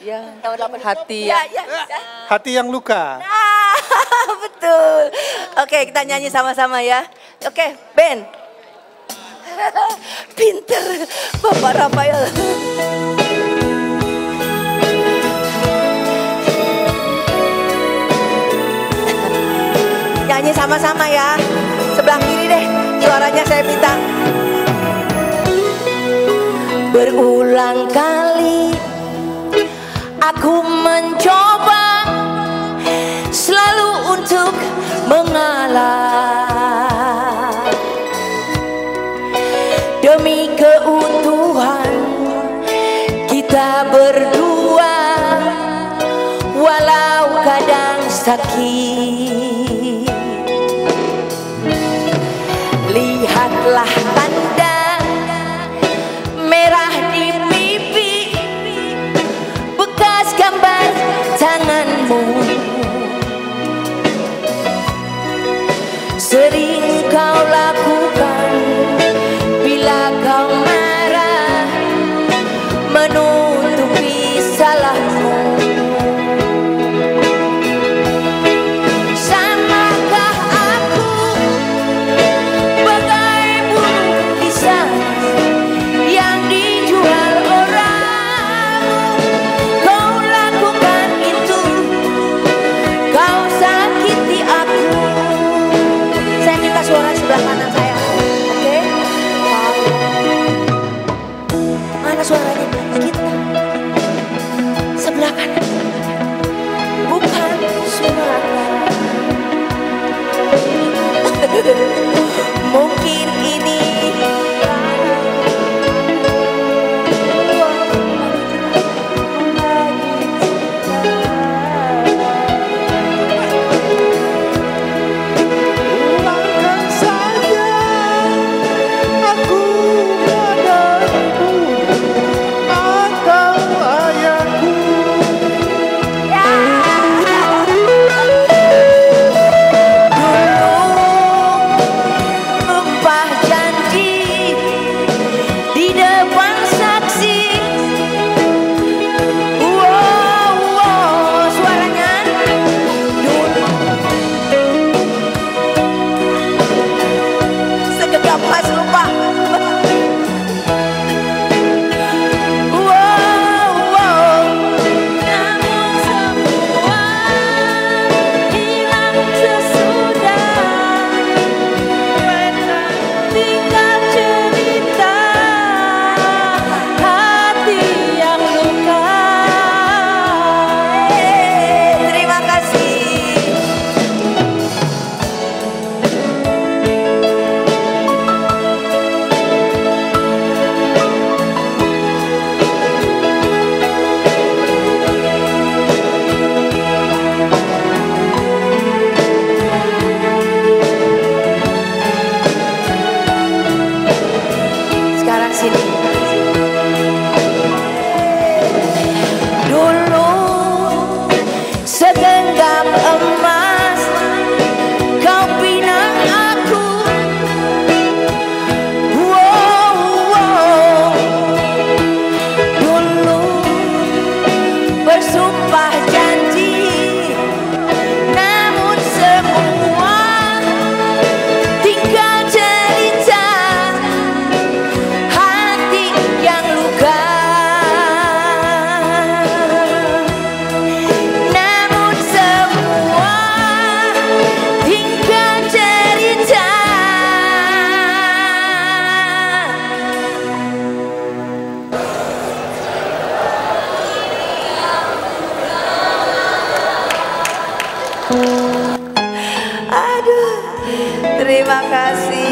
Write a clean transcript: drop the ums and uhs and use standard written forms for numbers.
Ya. Hati Ya, ya. ya. Hati yang luka. Nah, betul. Oke, kita nyanyi sama-sama ya. Oke, Ben. Pinter Bapak Rafael. Nyanyi sama-sama ya. Sebelah kiri deh, suaranya saya minta. Berulang kali aku mencoba selalu untuk mengalah demi keutuhan kita berdua, walau kadang sakit. Lihatlah tanda merah di pipi, bekas gambar tanganmu. Sering kau lakukan bila kau marah, menutupi salahmu. Samakah aku bagai burung di sana yang dijual orang? Kau lakukan itu, kau sakiti aku. Saya minta suara sebelah kanan saya, oke? Mana suaranya? Kita sebelah kanan, bukan suara. Mungkin ini Ulangkan saja aku padamu atau ayahku. Sumpah janji di depan saksi. Wow, wow, suaranya dulu. Segegap mas lupa. Wow, wow. Namun semua hilang sesudah. Tinggal cerita hati yang luka. Terima kasih. Sekarang sini. Dulu segenggam emas kau pinang aku. Wow, wow. Dulu bersumpah janji, namun semua tinggal cerita hati yang luka. Namun semua tinggal cerita. Aduh, terima kasih.